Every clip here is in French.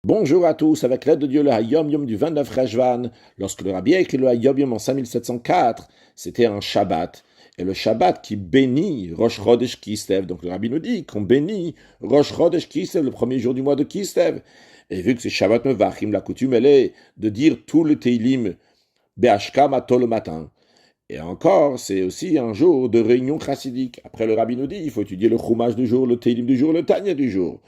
Bonjour à tous, avec l'aide de Dieu, le Hayom Yom du 29 Rejvan, lorsque le Rabbi a écrit le Hayom Yom en 5704, c'était un Shabbat. Et le Shabbat qui bénit Rosh Chodesh Kislev. Donc le Rabbi nous dit qu'on bénit Rosh Chodesh Kislev, le premier jour du mois de Kislev. Et vu que c'est Shabbat Mevachim, la coutume elle est de dire tout le Teilim Be'ashka Mato le matin. Et encore, c'est aussi un jour de réunion chassidique. Après, le Rabbi nous dit, il faut étudier le Chumash du jour, le Teilim du jour, le Tanya du jour.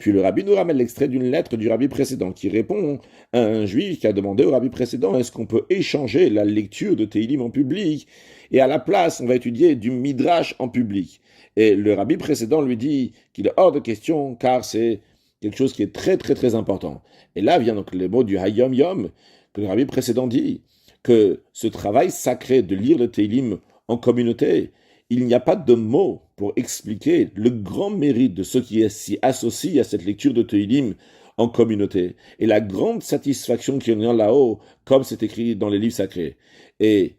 Puis le Rabbi nous ramène l'extrait d'une lettre du Rabbi précédent qui répond à un juif qui a demandé au Rabbi précédent est-ce qu'on peut échanger la lecture de Teilim en public et à la place on va étudier du Midrash en public. Et le Rabbi précédent lui dit qu'il est hors de question car c'est quelque chose qui est très très très important. Et là vient donc le mot du Hayom Yom que le Rabbi précédent dit que ce travail sacré de lire le Teilim en communauté, il n'y a pas de mots pour expliquer le grand mérite de ceux qui s'y associent à cette lecture de Teilim en communauté et la grande satisfaction qu'il y en a là-haut, comme c'est écrit dans les livres sacrés. Et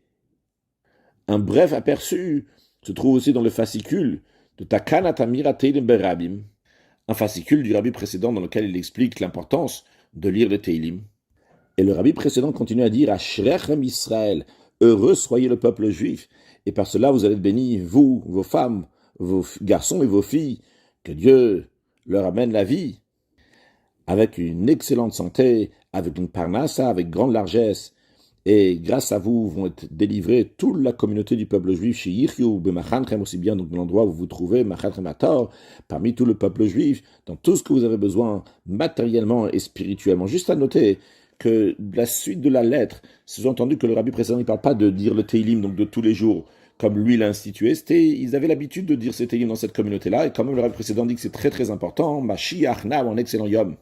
un bref aperçu se trouve aussi dans le fascicule de Takana Tamira Teilim Berabim, un fascicule du Rabbi précédent dans lequel il explique l'importance de lire le Teilim. Et le Rabbi précédent continue à dire Ashrechem Israël, heureux soyez le peuple juif, et par cela vous allez être bénis, vous, vos femmes, vos garçons et vos filles, que Dieu leur amène la vie, avec une excellente santé, avec une parnassa, avec grande largesse, et grâce à vous vont être délivrés toute la communauté du peuple juif, chez Yiryu, Bemachanrem, aussi bien donc dans l'endroit où vous vous trouvez, Machanrem Ator, parmi tout le peuple juif, dans tout ce que vous avez besoin, matériellement et spirituellement. Juste à noter que la suite de la lettre, sous-entendu que le Rabbi précédent ne parle pas de dire le Teilim, donc de tous les jours, comme lui l'a institué, ils avaient l'habitude de dire ces Teilim dans cette communauté-là, et quand même le Rabbi précédent dit que c'est très très important, Mashiach Now, en excellent Yom.